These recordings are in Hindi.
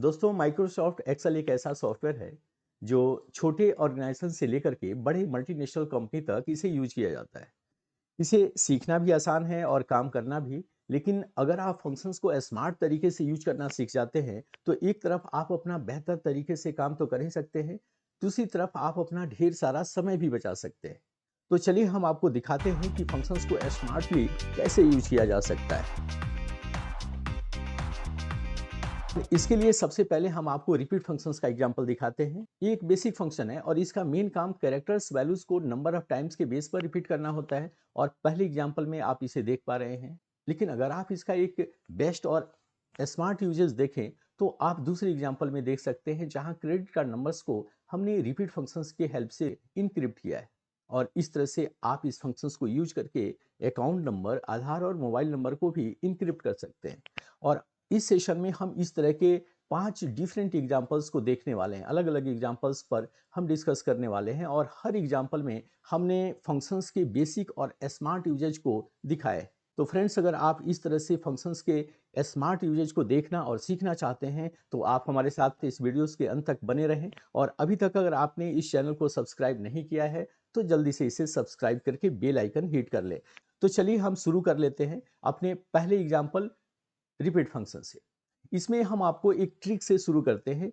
दोस्तों, माइक्रोसॉफ्ट एक्सेल एक ऐसा सॉफ्टवेयर है जो छोटे ऑर्गेनाइजेशन से लेकर के बड़े मल्टीनेशनल कंपनी तक इसे यूज किया जाता है। इसे सीखना भी आसान है और काम करना भी। लेकिन अगर आप फंक्शंस को स्मार्ट तरीके से यूज करना सीख जाते हैं तो एक तरफ आप अपना बेहतर तरीके से काम तो कर ही सकते हैं, दूसरी तरफ आप अपना ढेर सारा समय भी बचा सकते हैं। तो चलिए हम आपको दिखाते हैं कि फंक्शंस को स्मार्टली कैसे यूज किया जा सकता है। इसके लिए सबसे पहले हम आपको रिपीट फंक्शंस का एग्जांपल दिखाते हैं। ये एक बेसिक फंक्शन है और इसका मेन काम कैरेक्टर्स वैल्यूज को नंबर ऑफ टाइम्स के बेस पर रिपीट करना होता है और पहले एग्जांपल में आप इसे देख पा रहे हैं। लेकिन अगर आप इसका एक बेस्ट और स्मार्ट यूजेस देखें तो आप दूसरे एग्जांपल में देख सकते हैं जहां क्रेडिट कार्ड नंबर्स को हमने रिपीट फंक्शंस के हेल्प से इनक्रिप्ट किया है। और इस तरह से आप इस फंक्शंस को यूज करके अकाउंट नंबर, आधार और मोबाइल नंबर को भी इनक्रिप्ट कर सकते हैं। और इस सेशन में हम इस तरह के 5 डिफरेंट एग्जांपल्स को देखने वाले हैं। अलग-अलग एग्जांपल्स पर हम डिस्कस करने वाले हैं और हर एग्जांपल में हमने फंक्शंस के बेसिक और स्मार्ट यूजेज को दिखाया है। तो फ्रेंड्स, अगर आप इस तरह से फंक्शंस के स्मार्ट यूजेज को देखना और सीखना चाहते हैं तो आप हमारे साथ इस वीडियोस के अंत तक बने रहें। और अभी तक अगर आपने इस चैनल को सब्सक्राइब नहीं किया है तो जल्दी से इसे सब्सक्राइब करके बेल आइकन हिट कर लें। तो चलिए हम शुरू कर लेते हैं अपने पहले एग्जांपल रिपीट फंक्शन से। इसमें हम आपको एक ट्रिक से शुरू करते हैं।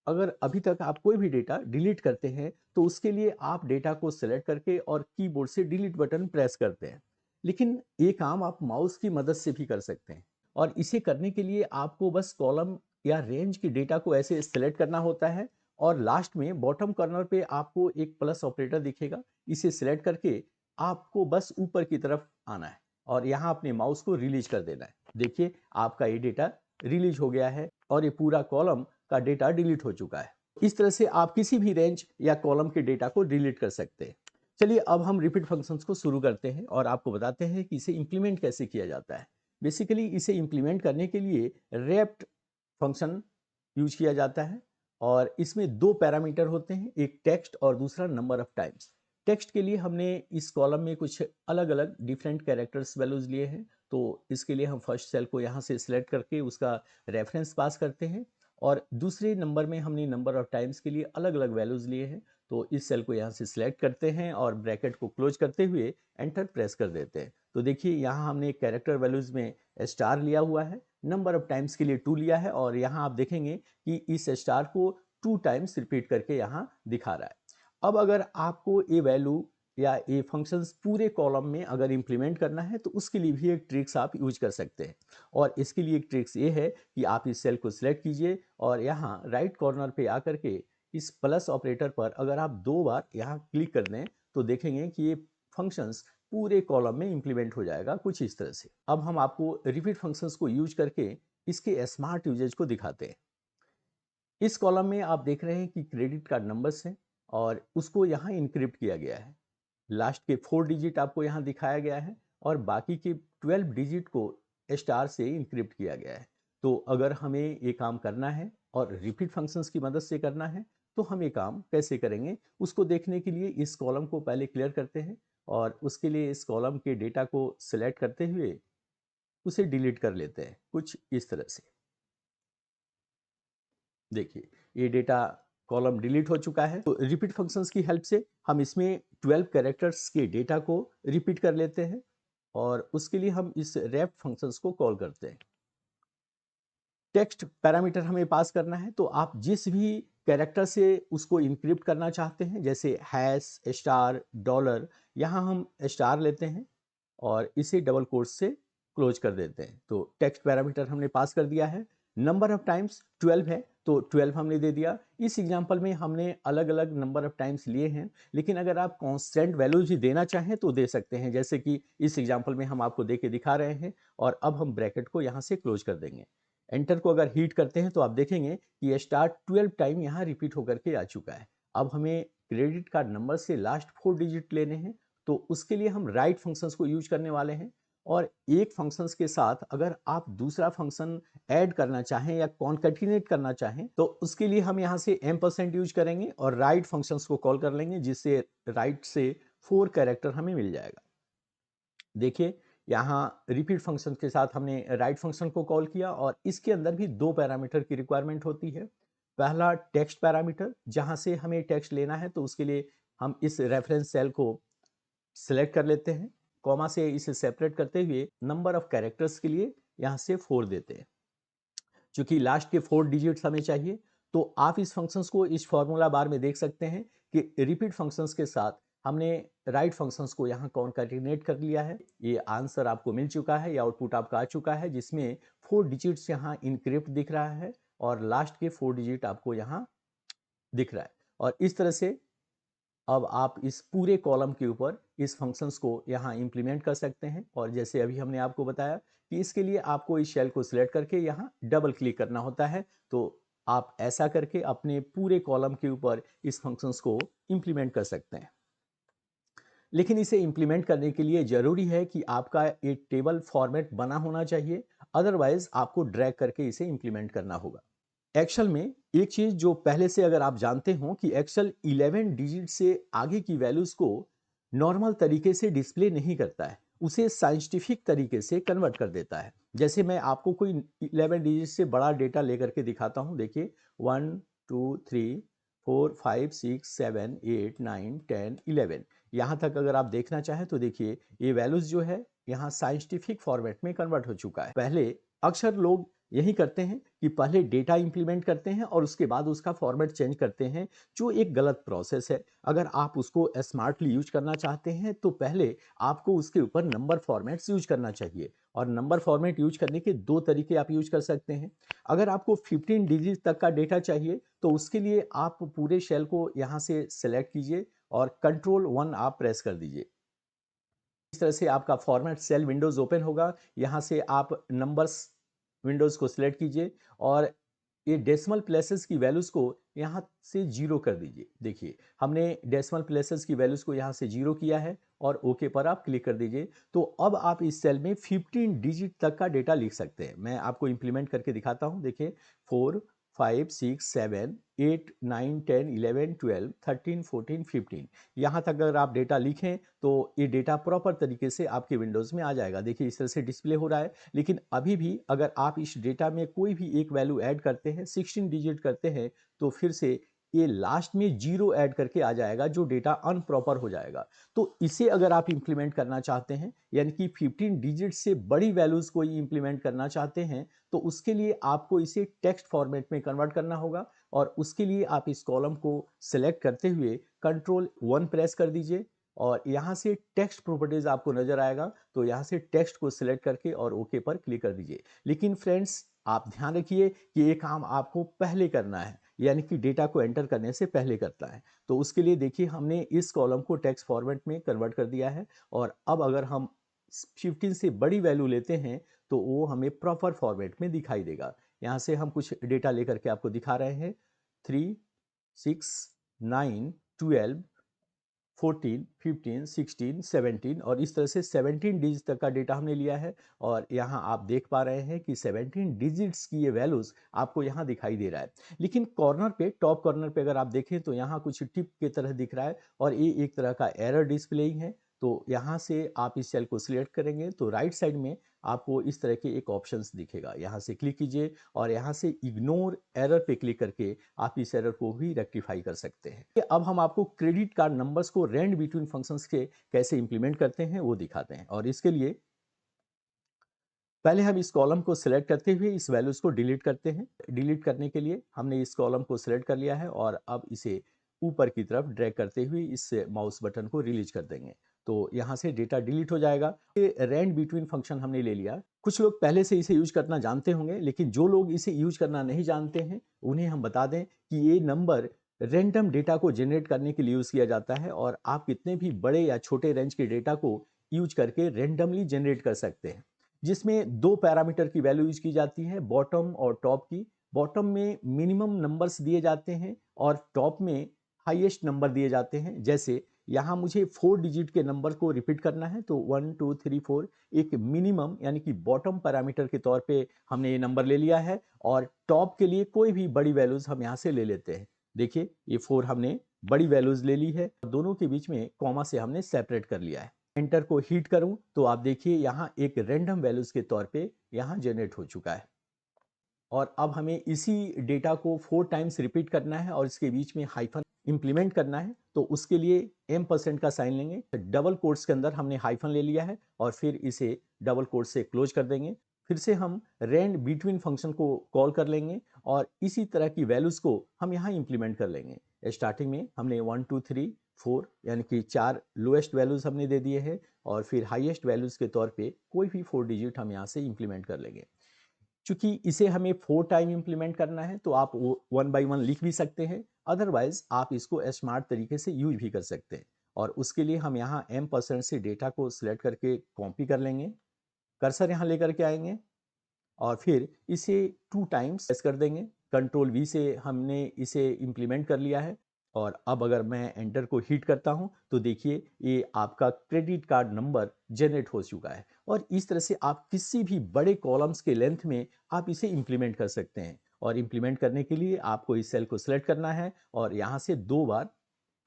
अगर अभी तक आप कोई भी डेटा डिलीट करते हैं तो उसके लिए आप डेटा को सेलेक्ट करके और कीबोर्ड से डिलीट बटन प्रेस करते हैं। लेकिन ये काम आप माउस की मदद से भी कर सकते हैं। और इसे करने के लिए आपको बस कॉलम या रेंज की डेटा को ऐसे सेलेक्ट करना होता है और लास्ट में बॉटम कॉर्नर पे आपको एक प्लस ऑपरेटर दिखेगा। इसे सेलेक्ट करके आपको बस ऊपर की तरफ आना है और यहाँ अपने माउस को रिलीज कर देना है। देखिए, आपका ये डेटा रिलीज हो गया है और ये पूरा कॉलम का डेटा डिलीट हो चुका है। इस तरह से आप किसी भी रेंज या कॉलम के डेटा को डिलीट कर सकते हैं। चलिए अब हम रिपीट फंक्शंस को शुरू करते हैं और आपको बताते हैं कि इसे इंप्लीमेंट कैसे किया जाता है। बेसिकली इसे इंप्लीमेंट करने के लिए रैप्ट फंक्शन यूज किया जाता है और इसमें दो पैरामीटर होते हैं, एक टेक्स्ट और दूसरा नंबर ऑफ टाइम्स। टेक्स्ट के लिए हमने इस कॉलम में कुछ अलग अलग डिफरेंट कैरेक्टर्स वैल्यूज लिए हैं। तो इसके लिए हम फर्स्ट सेल को यहाँ से सिलेक्ट करके उसका रेफरेंस पास करते हैं और दूसरे नंबर में हमने नंबर ऑफ टाइम्स के लिए अलग अलग वैल्यूज लिए हैं। तो इस सेल को यहाँ से सिलेक्ट करते हैं और ब्रैकेट को क्लोज करते हुए एंटर प्रेस कर देते हैं। तो देखिए, यहाँ हमने कैरेक्टर वैल्यूज में स्टार लिया हुआ है, नंबर ऑफ टाइम्स के लिए 2 लिया है और यहाँ आप देखेंगे कि इस स्टार को 2 टाइम्स रिपीट करके यहाँ दिखा रहा है। अब अगर आपको ये वैल्यू या ये फंक्शंस पूरे कॉलम में अगर इंप्लीमेंट करना है तो उसके लिए भी एक ट्रिक्स आप यूज कर सकते हैं। और इसके लिए एक ट्रिक्स ये है कि आप इस सेल को सिलेक्ट कीजिए और यहाँ राइट कॉर्नर पे आकर के इस प्लस ऑपरेटर पर अगर आप 2 बार यहाँ क्लिक कर दें तो देखेंगे कि ये फंक्शंस पूरे कॉलम में इंप्लीमेंट हो जाएगा कुछ इस तरह से। अब हम आपको रिपीट फंक्शंस को यूज करके इसके स्मार्ट यूजेज को दिखाते हैं। इस कॉलम में आप देख रहे हैं कि क्रेडिट कार्ड नंबर्स हैं और उसको यहाँ इनक्रिप्ट किया गया है। लास्ट के 4 डिजिट आपको यहाँ दिखाया गया है और बाकी के 12 डिजिट को स्टार से इनक्रिप्ट किया गया है। तो अगर हमें ये काम करना है और रिपीट फंक्शंस की मदद से करना है तो हम ये काम कैसे करेंगे, उसको देखने के लिए इस कॉलम को पहले क्लियर करते हैं और उसके लिए इस कॉलम के डेटा को सिलेक्ट करते हुए उसे डिलीट कर लेते हैं कुछ इस तरह से। देखिए, ये डेटा कॉलम डिलीट हो चुका है। तो रिपीट फंक्शंस की हेल्प से हम इसमें 12 कैरेक्टर्स के डेटा को रिपीट कर लेते हैं और उसके लिए हम इस रैप फंक्शंस को कॉल करते हैं। टेक्स्ट पैरामीटर हमें पास करना है तो आप जिस भी कैरेक्टर से उसको इनक्रिप्ट करना चाहते हैं, जैसे हैश, स्टार, डॉलर, यहाँ हम स्टार लेते हैं और इसे डबल कोट्स से क्लोज कर देते हैं। तो टेक्स्ट पैरामीटर हमने पास कर दिया है। नंबर ऑफ टाइम्स 12 है तो 12 हमने दे दिया। इस एग्जांपल में हमने अलग अलग नंबर ऑफ टाइम्स लिए हैं, लेकिन अगर आप कांस्टेंट वैल्यूज भी देना चाहें तो दे सकते हैं, जैसे कि इस एग्जांपल में हम आपको दे के दिखा रहे हैं। और अब हम ब्रैकेट को यहाँ से क्लोज कर देंगे। एंटर को अगर हिट करते हैं तो आप देखेंगे कि ये स्टार 12 टाइम यहाँ रिपीट होकर के आ चुका है। अब हमें क्रेडिट कार्ड नंबर से लास्ट 4 डिजिट लेने हैं तो उसके लिए हम राइट फंक्शंस को यूज करने वाले हैं। और एक फंक्शंस के साथ अगर आप दूसरा फंक्शन ऐड करना चाहें या कॉन्कैटिनेट करना चाहें तो उसके लिए हम यहाँ से एम्परसेंड यूज करेंगे और राइट फंक्शंस को कॉल कर लेंगे, जिससे राइट से 4 कैरेक्टर हमें मिल जाएगा। देखिए, यहाँ रिपीट फंक्शन के साथ हमने राइट फंक्शन को कॉल किया और इसके अंदर भी दो पैरामीटर की रिक्वायरमेंट होती है। पहला टेक्स्ट पैरामीटर, जहाँ से हमें टेक्स्ट लेना है तो उसके लिए हम इस रेफरेंस सेल को सिलेक्ट कर लेते हैं, कॉमा से इसे सेपरेट करते हुए नंबर ऑफ कैरेक्टर्स के लिए यहाँ से 4 देते हैं। चूंकि लास्ट के 4 डिजिट्स हमें चाहिए, तो आप इस फंक्शंस को इस फॉर्मूला बार में देख सकते हैं कि रिपीट फंक्शंस के साथ हमने राइट फंक्शंस को यहाँ कॉन्कैटिनेट कर लिया है। ये आंसर आपको मिल चुका है, ये आउटपुट आपका आ चुका है, जिसमें 4 डिजिट्स यहाँ इनक्रिप्ट दिख रहा है और लास्ट के 4 डिजिट आपको यहाँ दिख रहा है। और इस तरह से अब आप इस पूरे कॉलम के ऊपर इस फंक्शंस को यहाँ इंप्लीमेंट कर सकते हैं। और जैसे अभी हमने आपको बताया कि इसके लिए आपको इस शेल को सिलेक्ट करके यहाँ डबल क्लिक करना होता है, तो आप ऐसा करके अपने पूरे कॉलम के ऊपर इस फंक्शंस को इंप्लीमेंट कर सकते हैं। लेकिन इसे इंप्लीमेंट करने के लिए जरूरी है कि आपका एक टेबल फॉर्मेट बना होना चाहिए, अदरवाइज आपको ड्रैग करके इसे इंप्लीमेंट करना होगा। एक्सेल में एक चीज जो पहले से अगर आप जानते हो कि एक्सेल 11 डिजिट से आगे की वैल्यूज को नॉर्मल तरीके से डिस्प्ले नहीं करता है, उसे साइंटिफिक तरीके से कन्वर्ट कर देता है। जैसे मैं आपको कोई 11 डिजिट से बड़ा डेटा लेकर के दिखाता हूं, देखिए 1 2 3 4 5 6 7 8 9 10 11, यहाँ तक अगर आप देखना चाहें तो देखिए ये वैल्यूज जो है यहाँ साइंटिफिक फॉर्मेट में कन्वर्ट हो चुका है। पहले अक्सर लोग यही करते हैं कि पहले डेटा इंप्लीमेंट करते हैं और उसके बाद उसका फॉर्मेट चेंज करते हैं, जो एक गलत प्रोसेस है। अगर आप उसको स्मार्टली यूज करना चाहते हैं तो पहले आपको उसके ऊपर नंबर फॉर्मेट्स यूज करना चाहिए। और नंबर फॉर्मेट यूज करने के दो तरीके आप यूज कर सकते हैं। अगर आपको 15 डिजिट तक का डेटा चाहिए तो उसके लिए आप पूरे शेल को यहाँ से सेलेक्ट कीजिए और कंट्रोल 1 आप प्रेस कर दीजिए। इस तरह से आपका फॉर्मेट सेल विंडोज ओपन होगा। यहाँ से आप नंबर्स विंडोज को सिलेक्ट कीजिए और ये डेसिमल प्लेसेस की वैल्यूज को यहाँ से 0 कर दीजिए। देखिए हमने डेसिमल प्लेसेस की वैल्यूज को यहाँ से 0 किया है और ओके पर आप क्लिक कर दीजिए। तो अब आप इस सेल में 15 डिजिट तक का डेटा लिख सकते हैं। मैं आपको इंप्लीमेंट करके दिखाता हूँ। देखिए 4 5 6 7 8 9 10 11 12 13 14 15, यहाँ तक अगर आप डेटा लिखें तो ये डेटा प्रॉपर तरीके से आपके विंडोज में आ जाएगा। देखिए इस तरह से डिस्प्ले हो रहा है। लेकिन अभी भी अगर आप इस डेटा में कोई भी एक वैल्यू ऐड करते हैं, 16 डिजिट करते हैं, तो फिर से ये लास्ट में 0 ऐड करके आ जाएगा, जो डेटा अनप्रॉपर हो जाएगा। तो इसे अगर आप इंप्लीमेंट करना चाहते हैं, यानी कि 15 डिजिट से बड़ी वैल्यूज को इंप्लीमेंट करना चाहते हैं, तो उसके लिए आपको इसे टेक्स्ट फॉर्मेट में कन्वर्ट करना होगा। और उसके लिए आप इस कॉलम को सिलेक्ट करते हुए कंट्रोल 1 प्रेस कर दीजिए और यहाँ से टेक्स्ट प्रॉपर्टीज आपको नजर आएगा, तो यहाँ से टेक्स्ट को सिलेक्ट करके और ओके पर क्लिक कर दीजिए। लेकिन फ्रेंड्स आप ध्यान रखिए कि ये काम आपको पहले करना है, यानी कि डेटा को एंटर करने से पहले करता है। तो उसके लिए देखिए हमने इस कॉलम को टेक्स्ट फॉर्मेट में कन्वर्ट कर दिया है और अब अगर हम 15 से बड़ी वैल्यू लेते हैं तो वो हमें प्रॉपर फॉर्मेट में दिखाई देगा। यहाँ से हम कुछ डेटा लेकर के आपको दिखा रहे हैं। 3 6 9 12 14 15 16 17 और इस तरह से 17 डिजिट तक का डेटा हमने लिया है। और यहाँ आप देख पा रहे हैं कि 17 डिजिट्स की ये वैल्यूज आपको यहाँ दिखाई दे रहा है। लेकिन कॉर्नर पे, टॉप कॉर्नर पे अगर आप देखें तो यहाँ कुछ टिप की तरह दिख रहा है और ये एक तरह का एरर डिस्प्लेइंग है। तो यहाँ से आप इस सेल को सिलेक्ट करेंगे तो राइट साइड में आपको इस तरह के एक ऑप्शंस दिखेगा। यहाँ से क्लिक कीजिए और यहाँ से इग्नोर एरर पे क्लिक करके आप इस एरर को भी रेक्टिफाई कर सकते हैं। अब हम आपको क्रेडिट कार्ड नंबर्स को रेंज बिटवीन फंक्शंस के कैसे इंप्लीमेंट करते हैं वो दिखाते हैं। और इसके लिए पहले हम इस कॉलम को सिलेक्ट करते हुए इस वैल्यूज को डिलीट करते हैं। डिलीट करने के लिए हमने इस कॉलम को सिलेक्ट कर लिया है और अब इसे ऊपर की तरफ ड्रैग करते हुए इस माउस बटन को रिलीज कर देंगे, तो यहाँ से डेटा डिलीट हो जाएगा। ये रेंज बिटवीन फंक्शन हमने ले लिया। कुछ लोग पहले से इसे यूज करना जानते होंगे, लेकिन जो लोग इसे यूज करना नहीं जानते हैं उन्हें हम बता दें कि ये नंबर रैंडम डेटा को जनरेट करने के लिए यूज किया जाता है और आप कितने भी बड़े या छोटे रेंज के डेटा को यूज करके रैंडमली जनरेट कर सकते हैं। जिसमें दो पैरामीटर की वैल्यू यूज की जाती है, बॉटम और टॉप की। बॉटम में मिनिमम नंबर्स दिए जाते हैं और टॉप में हाईएस्ट नंबर दिए जाते हैं। जैसे यहाँ मुझे 4 डिजिट के नंबर को रिपीट करना है तो 1 2 3 4 एक मिनिमम यानी कि बॉटम पैरामीटर के तौर पे हमने ये नंबर ले लिया है। और टॉप के लिए कोई भी बड़ी वैल्यूज हम यहाँ से ले लेते हैं। देखिए ये 4 हमने बड़ी वैल्यूज ले ली है, दोनों के बीच में कॉमा से हमने सेपरेट कर लिया है। एंटर को हिट करूं तो आप देखिए यहाँ एक रैंडम वैल्यूज के तौर पे यहाँ जनरेट हो चुका है। और अब हमें इसी डेटा को 4 टाइम्स रिपीट करना है और इसके बीच में हाइफन इंप्लीमेंट करना है। तो उसके लिए m% का साइन लेंगे, डबल कोट्स के अंदर हमने हाइफन ले लिया है और फिर इसे डबल कोट से क्लोज कर देंगे। फिर से हम रेंड बिटवीन फंक्शन को कॉल कर लेंगे और इसी तरह की वैल्यूज को हम यहाँ इंप्लीमेंट कर लेंगे। स्टार्टिंग में हमने 1 2 3 4 यानी कि 4 लोएस्ट वैल्यूज हमने दे दिए हैं और फिर हाईएस्ट वैल्यूज के तौर पे कोई भी 4 डिजिट हम यहाँ से इंप्लीमेंट कर लेंगे। चूंकि इसे हमें 4 टाइम इंप्लीमेंट करना है तो आप वो 1 बाई 1 लिख भी सकते हैं, अदरवाइज आप इसको स्मार्ट तरीके से यूज भी कर सकते हैं। और उसके लिए हम यहाँ m% से डेटा को सिलेक्ट करके कॉपी कर लेंगे, कर्सर यहाँ लेकर के आएंगे और फिर इसे 2 टाइम्स प्रेस कर देंगे। कंट्रोल V से हमने इसे इंप्लीमेंट कर लिया है और अब अगर मैं एंटर को हिट करता हूं तो देखिए ये आपका क्रेडिट कार्ड नंबर जनरेट हो चुका है। और इस तरह से आप किसी भी बड़े कॉलम्स के लेंथ में आप इसे इंप्लीमेंट कर सकते हैं। और इंप्लीमेंट करने के लिए आपको इस सेल को सिलेक्ट करना है और यहाँ से 2 बार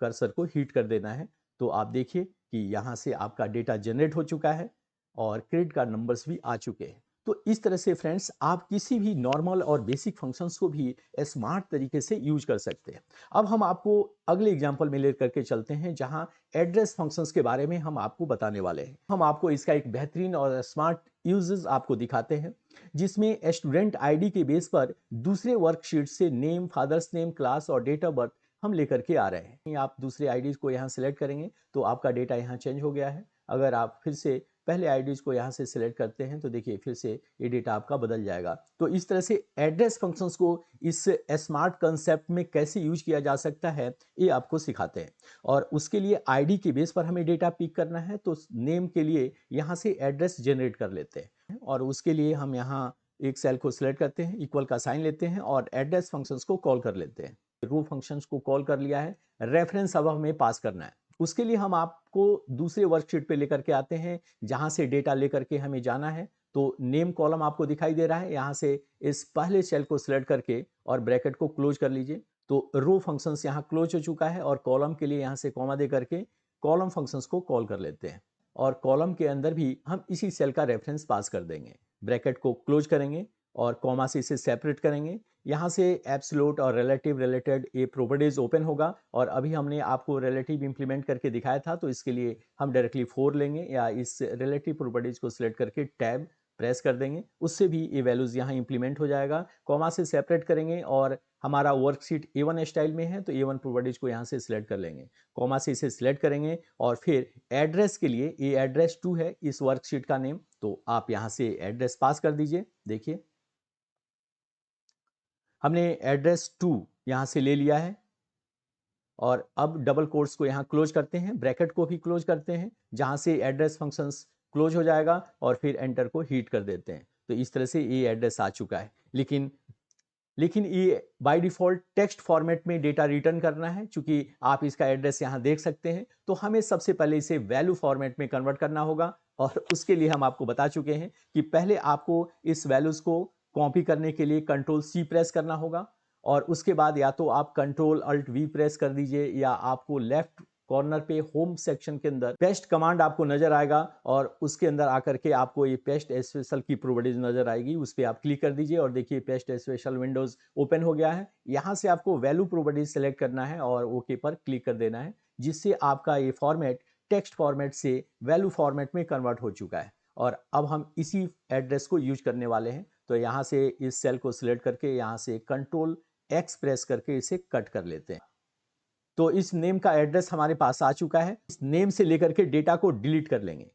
कर्सर को हिट कर देना है। तो आप देखिए कि यहाँ से आपका डेटा जनरेट हो चुका है और क्रेडिट कार्ड नंबर्स भी आ चुके हैं। तो इस तरह से फ्रेंड्स आप किसी भी नॉर्मल और बेसिक फंक्शंस को भी स्मार्ट तरीके से यूज कर सकते हैं। अब हम आपको अगले एग्जांपल में लेकर के चलते हैं जहां एड्रेस फंक्शंस के बारे में हम आपको बताने वाले हैं। हम आपको इसका एक बेहतरीन और स्मार्ट यूजेस आपको दिखाते हैं जिसमें स्टूडेंट आईडी के बेस पर दूसरे वर्कशीट से नेम, फादर्स नेम, क्लास और डेट ऑफ बर्थ हम लेकर के आ रहे हैं। आप दूसरे आईडीज को यहाँ सिलेक्ट करेंगे तो आपका डेटा यहाँ चेंज हो गया है। अगर आप फिर से पहले आईडीज को यहाँ से सिलेक्ट करते हैं तो देखिए फिर से ये डेटा आपका बदल जाएगा। तो इस तरह से एड्रेस फंक्शंस को इस स्मार्ट कंसेप्ट में कैसे यूज किया जा सकता है ये आपको सिखाते हैं। और उसके लिए आईडी के बेस पर हमें डेटा पिक करना है तो नेम के लिए यहाँ से एड्रेस जनरेट कर लेते हैं और उसके लिए हम यहाँ एक सेल को सिलेक्ट करते हैं, इक्वल का साइन लेते हैं और एड्रेस फंक्शंस को कॉल कर लेते हैं। रो फंक्शंस को कॉल कर लिया है, रेफरेंस अब हमें पास करना है। उसके लिए हम आपको दूसरे वर्कशीट पे लेकर के आते हैं जहां से डेटा लेकर के हमें जाना है। तो नेम कॉलम आपको दिखाई दे रहा है, यहाँ से इस पहले सेल को सिलेक्ट करके और ब्रैकेट को क्लोज कर लीजिए। तो रो फंक्शंस यहाँ क्लोज हो चुका है और कॉलम के लिए यहाँ से कॉमा दे करके कॉलम फंक्शंस को कॉल कर लेते हैं और कॉलम के अंदर भी हम इसी सेल का रेफरेंस पास कर देंगे। ब्रैकेट को क्लोज करेंगे और कॉमा से इसे सेपरेट करेंगे। यहाँ से एब्सोल्यूट और रिलेटिव रिलेटेड ये प्रॉपर्टीज ओपन होगा और अभी हमने आपको रिलेटिव इंप्लीमेंट करके दिखाया था तो इसके लिए हम डायरेक्टली 4 लेंगे या इस रिलेटिव प्रॉपर्टीज को सिलेक्ट करके टैब प्रेस कर देंगे, उससे भी ये वैल्यूज यहाँ इंप्लीमेंट हो जाएगा। कॉमा से सेपरेट करेंगे और हमारा वर्कशीट A1 स्टाइल में है तो A1 प्रॉपर्टीज को यहाँ से सिलेक्ट कर लेंगे, कॉमा से इसे सिलेक्ट करेंगे और फिर एड्रेस के लिए ये एड्रेस 2 है इस वर्कशीट का नेम, तो आप यहाँ से एड्रेस पास कर दीजिए। देखिए हमने एड्रेस 2 यहाँ से ले लिया है और अब डबल कोट्स को यहाँ क्लोज करते हैं, ब्रैकेट को भी क्लोज करते हैं जहाँ से एड्रेस फंक्शंस क्लोज हो जाएगा और फिर एंटर को हिट कर देते हैं। तो इस तरह से ये एड्रेस आ चुका है। लेकिन ये बाय डिफॉल्ट टेक्स्ट फॉर्मेट में डेटा रिटर्न करना है। चूंकि आप इसका एड्रेस यहाँ देख सकते हैं तो हमें सबसे पहले इसे वैल्यू फॉर्मेट में कन्वर्ट करना होगा और उसके लिए हम आपको बता चुके हैं कि पहले आपको इस वैल्यूज को कॉपी करने के लिए कंट्रोल C प्रेस करना होगा और उसके बाद या तो आप कंट्रोल अल्ट V प्रेस कर दीजिए या आपको लेफ्ट कॉर्नर पे होम सेक्शन के अंदर पेस्ट कमांड आपको नजर आएगा और उसके अंदर आकर के आपको ये पेस्ट स्पेशल की प्रोपर्टीज नजर आएगी, उस पर आप क्लिक कर दीजिए और देखिए पेस्ट स्पेशल विंडोज ओपन हो गया है। यहाँ से आपको वैल्यू प्रोपर्टीज सेलेक्ट करना है और ओके पर क्लिक कर देना है जिससे आपका ये फॉर्मेट टेक्स्ट फॉर्मेट से वैल्यू फॉर्मेट में कन्वर्ट हो चुका है। और अब हम इसी एड्रेस को यूज करने वाले हैं। तो यहाँ से इस सेल को सिलेक्ट करके यहाँ से कंट्रोल X प्रेस करके इसे कट कर लेते हैं। तो इस नेम का एड्रेस हमारे पास आ चुका है। इस नेम से लेकर के डेटा को डिलीट कर लेंगे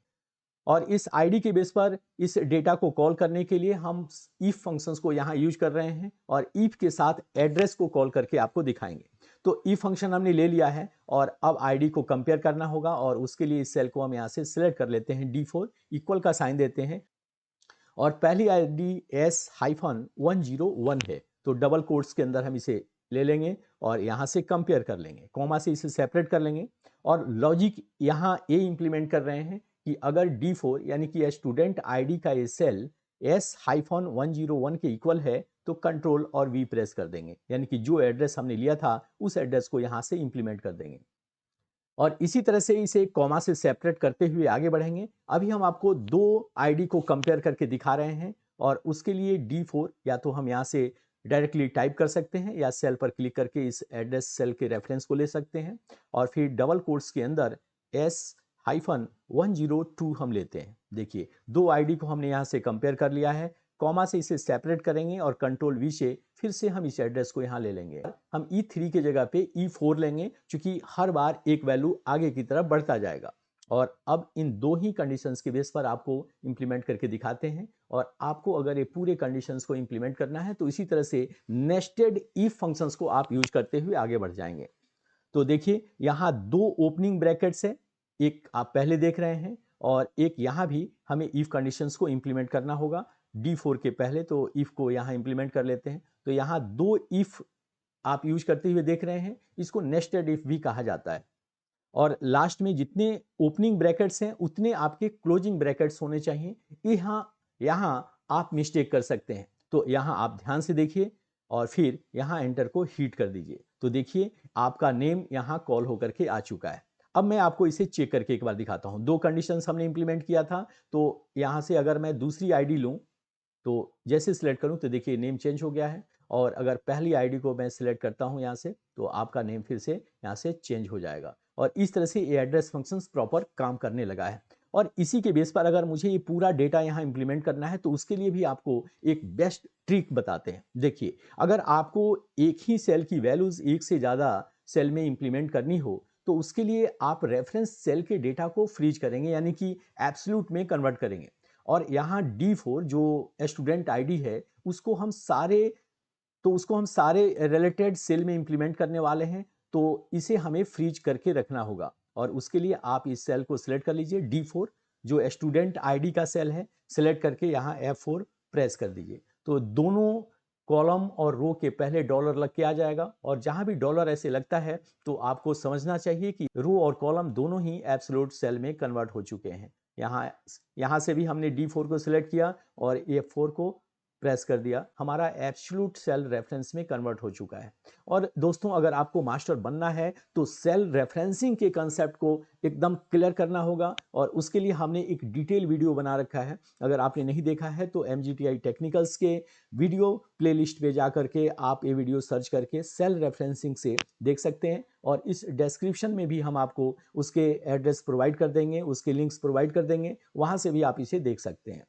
और इस आईडी के बेस पर इस डेटा को कॉल करने के लिए हम इफ फंक्शंस को यहाँ यूज कर रहे हैं और इफ के साथ एड्रेस को कॉल करके आपको दिखाएंगे। तो इफ फंक्शन हमने ले लिया है और अब आईडी को कंपेयर करना होगा और उसके लिए इस सेल को हम यहाँ से सिलेक्ट कर लेते हैं, D4 इक्वल का साइन देते हैं और पहली आईडी S-101 है तो डबल कोट्स के अंदर हम इसे ले लेंगे और यहाँ से कंपेयर कर लेंगे, कॉमा से इसे सेपरेट कर लेंगे और लॉजिक यहाँ ये इंप्लीमेंट कर रहे हैं कि अगर D4 यानी कि स्टूडेंट आईडी का ये सेल S-101 के इक्वल है तो कंट्रोल और V प्रेस कर देंगे, यानी कि जो एड्रेस हमने लिया था उस एड्रेस को यहाँ से इंप्लीमेंट कर देंगे और इसी तरह से इसे कॉमा से सेपरेट करते हुए आगे बढ़ेंगे। अभी हम आपको दो आईडी को कंपेयर करके दिखा रहे हैं और उसके लिए D4 या तो हम यहाँ से डायरेक्टली टाइप कर सकते हैं या सेल पर क्लिक करके इस एड्रेस सेल के रेफरेंस को ले सकते हैं और फिर डबल कोट्स के अंदर S-102 हम लेते हैं। देखिए दो आईडी को हमने यहाँ से कंपेयर कर लिया है, कॉमा से इसे सेपरेट करेंगे और कंट्रोल V से फिर से हम इस एड्रेस को यहाँ ले लेंगे। हम E3 की जगह पे E4 लेंगे क्योंकि हर बार एक वैल्यू आगे की तरफ बढ़ता जाएगा। और अब इन दो ही कंडीशंस के बेस पर आपको इंप्लीमेंट करके दिखाते हैं और आपको अगर ये पूरे कंडीशंस को इंप्लीमेंट करना है तो इसी तरह से नेस्टेड इफ फंक्शंस को आप यूज करते हुए आगे बढ़ जाएंगे। तो देखिए यहाँ दो ओपनिंग ब्रैकेट्स है, एक आप पहले देख रहे हैं और एक यहाँ भी हमें इफ कंडीशंस को इंप्लीमेंट करना होगा D4 के पहले। तो इफ को यहाँ इंप्लीमेंट कर लेते हैं। तो यहाँ दो इफ आप यूज करते हुए देख रहे हैं, इसको नेस्टेड इफ भी कहा जाता है। और लास्ट में जितने ओपनिंग ब्रैकेट्स हैं उतने आपके क्लोजिंग ब्रैकेट्स होने चाहिए। यहाँ आप मिस्टेक कर सकते हैं, तो यहाँ आप ध्यान से देखिए और फिर यहाँ एंटर को हिट कर दीजिए। तो देखिए आपका नेम यहाँ कॉल होकर के आ चुका है। अब मैं आपको इसे चेक करके एक बार दिखाता हूँ। दो कंडीशंस हमने इंप्लीमेंट किया था, तो यहाँ से अगर मैं दूसरी आईडी लूँ तो जैसे सिलेक्ट करूं तो देखिए नेम चेंज हो गया है और अगर पहली आईडी को मैं सिलेक्ट करता हूं यहां से तो आपका नेम फिर से यहां से चेंज हो जाएगा और इस तरह से ये एड्रेस फंक्शंस प्रॉपर काम करने लगा है। और इसी के बेस पर अगर मुझे ये पूरा डेटा यहाँ इंप्लीमेंट करना है तो उसके लिए भी आपको एक बेस्ट ट्रिक बताते हैं। देखिए अगर आपको एक ही सेल की वैल्यूज एक से ज़्यादा सेल में इंप्लीमेंट करनी हो तो उसके लिए आप रेफरेंस सेल के डेटा को फ्रीज करेंगे यानी कि एब्सोल्यूट में कन्वर्ट करेंगे और यहाँ D4 जो स्टूडेंट आईडी है उसको हम सारे रिलेटेड सेल में इंप्लीमेंट करने वाले हैं। तो इसे हमें फ्रीज करके रखना होगा और उसके लिए आप इस सेल को सिलेक्ट कर लीजिए D4 जो स्टूडेंट आईडी का सेल है, सिलेक्ट करके यहाँ F4 प्रेस कर दीजिए। तो दोनों कॉलम और रो के पहले डॉलर लग के आ जाएगा और जहां भी डॉलर ऐसे लगता है तो आपको समझना चाहिए कि रो और कॉलम दोनों ही एब्सोल्यूट सेल में कन्वर्ट हो चुके हैं। यहाँ से भी हमने D4 को सिलेक्ट किया और F4 को प्रेस कर दिया, हमारा एब्सोल्यूट सेल रेफरेंस में कन्वर्ट हो चुका है। और दोस्तों अगर आपको मास्टर बनना है तो सेल रेफरेंसिंग के कंसेप्ट को एकदम क्लियर करना होगा और उसके लिए हमने एक डिटेल वीडियो बना रखा है। अगर आपने नहीं देखा है तो MGTI टेक्निकल्स के वीडियो प्लेलिस्ट पे जा करके आप ये वीडियो सर्च करके सेल रेफरेंसिंग से देख सकते हैं और इस डिस्क्रिप्शन में भी हम आपको उसके एड्रेस प्रोवाइड कर देंगे, उसके लिंक्स प्रोवाइड कर देंगे, वहां से भी आप इसे देख सकते हैं।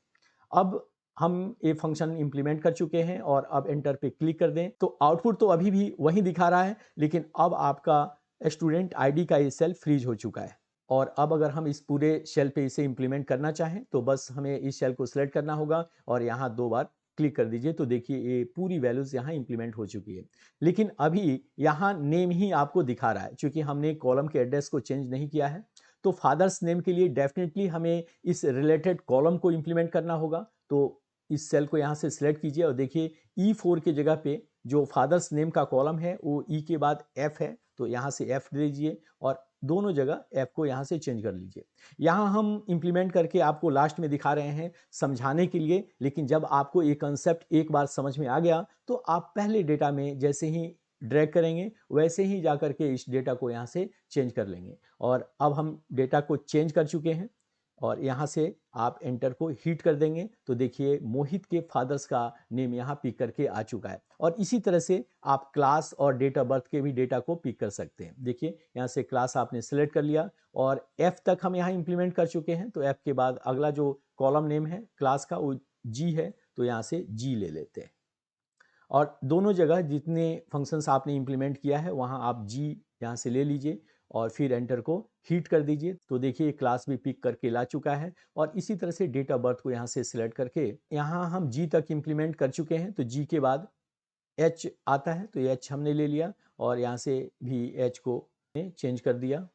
अब हम ये फंक्शन इंप्लीमेंट कर चुके हैं और अब एंटर पे क्लिक कर दें तो आउटपुट तो अभी भी वही दिखा रहा है, लेकिन अब आपका स्टूडेंट आईडी का ये सेल फ्रीज हो चुका है। और अब अगर हम इस पूरे सेल पे इसे इंप्लीमेंट करना चाहें तो बस हमें इस सेल को सिलेक्ट करना होगा और यहाँ दो बार क्लिक कर दीजिए। तो देखिए ये पूरी वैल्यूज यहाँ इंप्लीमेंट हो चुकी है, लेकिन अभी यहाँ नेम ही आपको दिखा रहा है क्योंकि हमने कॉलम के एड्रेस को चेंज नहीं किया है। तो फादर्स नेम के लिए डेफिनेटली हमें इस रिलेटेड कॉलम को इंप्लीमेंट करना होगा। तो इस सेल को यहाँ से सिलेक्ट कीजिए और देखिए E4 की जगह पे जो फादर्स नेम का कॉलम है वो E के बाद F है, तो यहाँ से F दीजिए और दोनों जगह F को यहाँ से चेंज कर लीजिए। यहाँ हम इंप्लीमेंट करके आपको लास्ट में दिखा रहे हैं समझाने के लिए, लेकिन जब आपको ये कंसेप्ट एक बार समझ में आ गया तो आप पहले डेटा में जैसे ही ड्रैग करेंगे वैसे ही जा करके इस डेटा को यहाँ से चेंज कर लेंगे। और अब हम डेटा को चेंज कर चुके हैं और यहाँ से आप एंटर को हिट कर देंगे तो देखिए मोहित के फादर्स का नेम यहाँ पिक करके आ चुका है। और इसी तरह से आप क्लास और डेट ऑफ बर्थ के भी डेटा को पिक कर सकते हैं। देखिए यहाँ से क्लास आपने सिलेक्ट कर लिया और F तक हम यहाँ इंप्लीमेंट कर चुके हैं। तो F के बाद अगला जो कॉलम नेम है क्लास का वो G है, तो यहाँ से G ले लेते हैं और दोनों जगह जितने फंक्शंस आपने इंप्लीमेंट किया है वहाँ आप G यहाँ से ले लीजिए और फिर एंटर को हिट कर दीजिए। तो देखिए क्लास भी पिक करके ला चुका है और इसी तरह से डेट ऑफ बर्थ को यहाँ से सिलेक्ट करके यहाँ हम G तक इंप्लीमेंट कर चुके हैं। तो G के बाद H आता है, तो H हमने ले लिया और यहाँ से भी H को चेंज कर दिया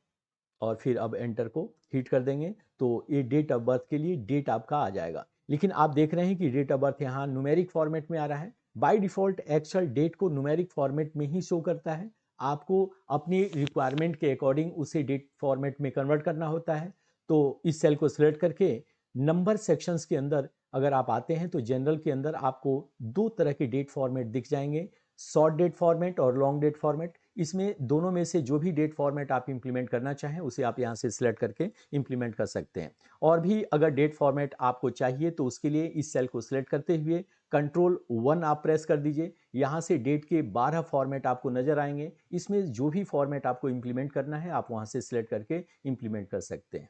और फिर अब एंटर को हिट कर देंगे तो ये डेट ऑफ बर्थ के लिए डेट आपका आ जाएगा। लेकिन आप देख रहे हैं कि डेट ऑफ बर्थ यहाँ न्यूमेरिक फॉर्मेट में आ रहा है। बाय डिफॉल्ट एक्चुअल डेट को न्यूमेरिक फॉर्मेट में ही शो करता है, आपको अपनी रिक्वायरमेंट के अकॉर्डिंग उसे डेट फॉर्मेट में कन्वर्ट करना होता है। तो इस सेल को सिलेक्ट करके नंबर सेक्शंस के अंदर अगर आप आते हैं तो जनरल के अंदर आपको दो तरह के डेट फॉर्मेट दिख जाएंगे। शॉर्ट डेट फॉर्मेट और लॉन्ग डेट फॉर्मेट, इसमें दोनों में से जो भी डेट फॉर्मेट आप इंप्लीमेंट करना चाहें उसे आप यहाँ से सिलेक्ट करके इंप्लीमेंट कर सकते हैं। और भी अगर डेट फॉर्मेट आपको चाहिए तो उसके लिए इस सेल को सिलेक्ट करते हुए Ctrl+1 आप प्रेस कर दीजिए। यहाँ से डेट के 12 फॉर्मेट आपको नजर आएंगे। इसमें जो भी फॉर्मेट आपको इंप्लीमेंट करना है आप वहाँ से सिलेक्ट करके इंप्लीमेंट कर सकते हैं।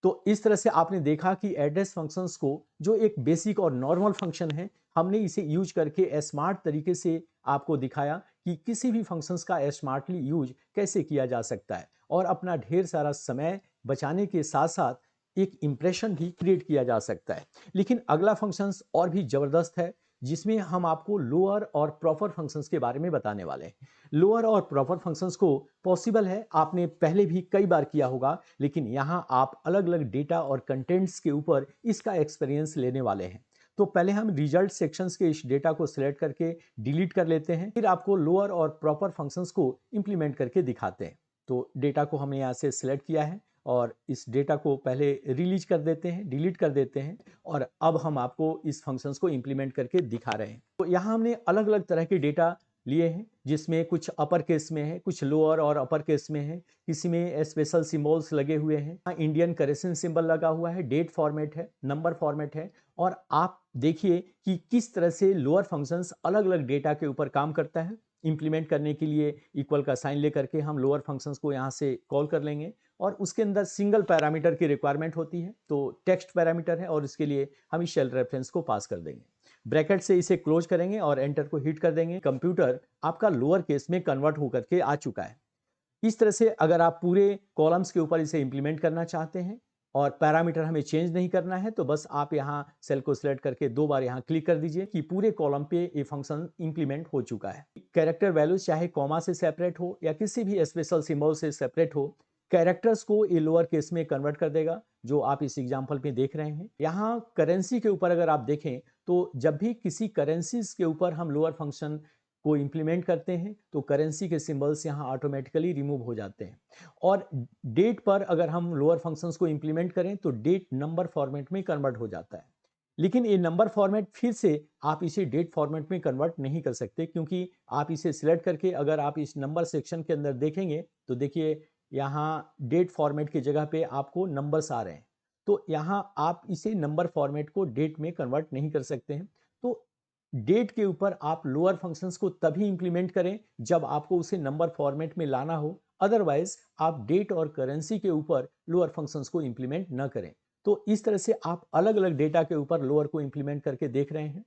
तो इस तरह से आपने देखा कि एड्रेस फंक्शंस को, जो एक बेसिक और नॉर्मल फंक्शन है, हमने इसे यूज करके स्मार्ट तरीके से आपको दिखाया कि किसी भी फंक्शंस का स्मार्टली यूज कैसे किया जा सकता है और अपना ढेर सारा समय बचाने के साथ साथ एक इंप्रेशन भी क्रिएट किया जा सकता है। लेकिन अगला फंक्शंस और भी जबरदस्त है, जिसमें हम आपको लोअर और प्रॉपर फंक्शंस के बारे में बताने वाले हैं। लोअर और प्रॉपर फंक्शंस को पॉसिबल है, आपने पहले भी कई बार किया होगा, लेकिन यहाँ आप अलग अलग डेटा और कंटेंट्स के ऊपर इसका एक्सपीरियंस लेने वाले हैं। तो पहले हम रिजल्ट सेक्शंस के इस डेटा को सिलेक्ट करके डिलीट कर लेते हैं, फिर आपको लोअर और प्रॉपर फंक्शंस को इंप्लीमेंट करके दिखाते हैं। तो डेटा को हमने यहाँ से सिलेक्ट किया है और इस डेटा को पहले रिलीज कर देते हैं, डिलीट कर देते हैं, और अब हम आपको इस फंक्शंस को इंप्लीमेंट करके दिखा रहे हैं। तो यहाँ हमने अलग अलग तरह के डेटा लिए हैं, जिसमें कुछ अपर केस में है, कुछ लोअर और अपर केस में है, किसी में स्पेशल सिंबल्स लगे हुए हैं, इंडियन करेंसी सिंबल लगा हुआ है, डेट फॉर्मेट है, नंबर फॉर्मेट है। और आप देखिए कि किस तरह से लोअर फंक्शंस अलग अलग डेटा के ऊपर काम करता है। इंप्लीमेंट करने के लिए इक्वल का साइन लेकर के हम लोअर फंक्शंस को यहाँ से कॉल कर लेंगे, और उसके अंदर सिंगल पैरामीटर की रिक्वायरमेंट होती है, तो टेक्स्ट पैरामीटर है, और इसके लिए हम इस शेल रेफरेंस को पास कर देंगे। ब्रैकेट से इसे क्लोज करेंगे और एंटर को हिट कर देंगे। कंप्यूटर आपका लोअर केस में कन्वर्ट होकर के आ चुका है। इस तरह से अगर आप पूरे कॉलम्स के ऊपर इसे इंप्लीमेंट करना चाहते हैं और पैरामीटर हमें चेंज नहीं करना है, तो बस आप यहाँ सेल को सिलेक्ट करके 2 बार यहाँ क्लिक कर दीजिए कि पूरे कॉलम पे ये फंक्शन इंप्लीमेंट हो चुका है। कैरेक्टर वैल्यूज चाहे कॉमा से सेपरेट हो या किसी भी स्पेशल सिंबल से सेपरेट हो, कैरेक्टर्स को ये लोअर केस में कन्वर्ट कर देगा, जो आप इस एग्जाम्पल में देख रहे हैं। यहाँ करेंसी के ऊपर अगर आप देखें तो जब भी किसी करेंसीज के ऊपर हम लोअर फंक्शन को इंप्लीमेंट करते हैं तो करेंसी के सिंबल्स यहाँ ऑटोमेटिकली रिमूव हो जाते हैं। और डेट पर अगर हम लोअर फंक्शंस को इंप्लीमेंट करें तो डेट नंबर फॉर्मेट में कन्वर्ट हो जाता है। लेकिन ये नंबर फॉर्मेट फिर से आप इसे डेट फॉर्मेट में कन्वर्ट नहीं कर सकते, क्योंकि आप इसे सिलेक्ट करके अगर आप इस नंबर सेक्शन के अंदर देखेंगे तो देखिए यहाँ डेट फॉर्मेट की जगह पे आपको नंबर्स आ रहे हैं। तो यहाँ आप इसे नंबर फॉर्मेट को डेट में कन्वर्ट नहीं कर सकते हैं। तो डेट के ऊपर आप लोअर फंक्शंस को तभी इंप्लीमेंट करें जब आपको उसे नंबर फॉर्मेट में लाना हो, अदरवाइज आप डेट और करेंसी के ऊपर लोअर फंक्शंस को इंप्लीमेंट न करें। तो इस तरह से आप अलग अलग डेटा के ऊपर लोअर को इंप्लीमेंट करके देख रहे हैं।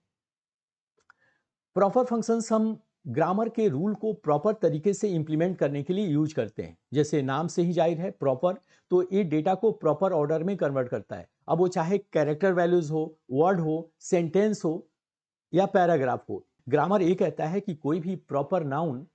प्रॉपर फंक्शंस हम ग्रामर के रूल को प्रॉपर तरीके से इंप्लीमेंट करने के लिए यूज करते हैं। जैसे नाम से ही जाहिर है प्रॉपर, तो ये डेटा को प्रॉपर ऑर्डर में कन्वर्ट करता है। अब वो चाहे कैरेक्टर वैल्यूज हो, वर्ड हो, सेंटेंस हो या पैराग्राफ हो। ग्रामर ये कहता है कि कोई भी प्रॉपर नाउन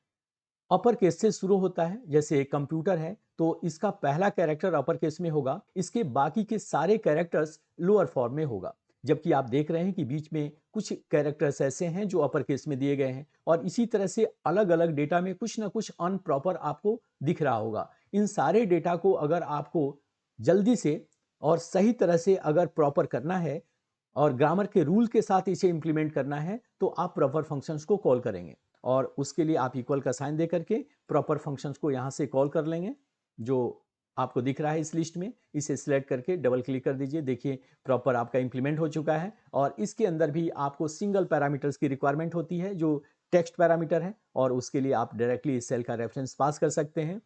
अपर केस से शुरू होता है। जैसे कंप्यूटर है तो इसका पहला कैरेक्टर अपर केस में होगा, इसके बाकी के सारे कैरेक्टर्स लोअर फॉर्म में होगा। जबकि आप देख रहे हैं कि बीच में कुछ कैरेक्टर्स ऐसे हैं जो अपर केस में दिए गए हैं, और इसी तरह से अलग अलग डेटा में कुछ ना कुछ अनप्रॉपर आपको दिख रहा होगा। इन सारे डेटा को अगर आपको जल्दी से और सही तरह से अगर प्रॉपर करना है और ग्रामर के रूल के साथ इसे इंप्लीमेंट करना है, तो आप प्रॉपर फंक्शंस को कॉल करेंगे, और उसके लिए आप इक्वल का साइन दे करके प्रॉपर फंक्शंस को यहाँ से कॉल कर लेंगे, जो आपको दिख रहा है इस लिस्ट में। इसे सिलेक्ट करके डबल क्लिक कर दीजिए। देखिए प्रॉपर आपका इंप्लीमेंट हो चुका है, और इसके अंदर भी आपको सिंगल पैरामीटर्स की रिक्वायरमेंट होती है जो टेक्स्ट पैरामीटर है, और उसके लिए आप डायरेक्टली इस सेल का रेफरेंस पास कर सकते हैं।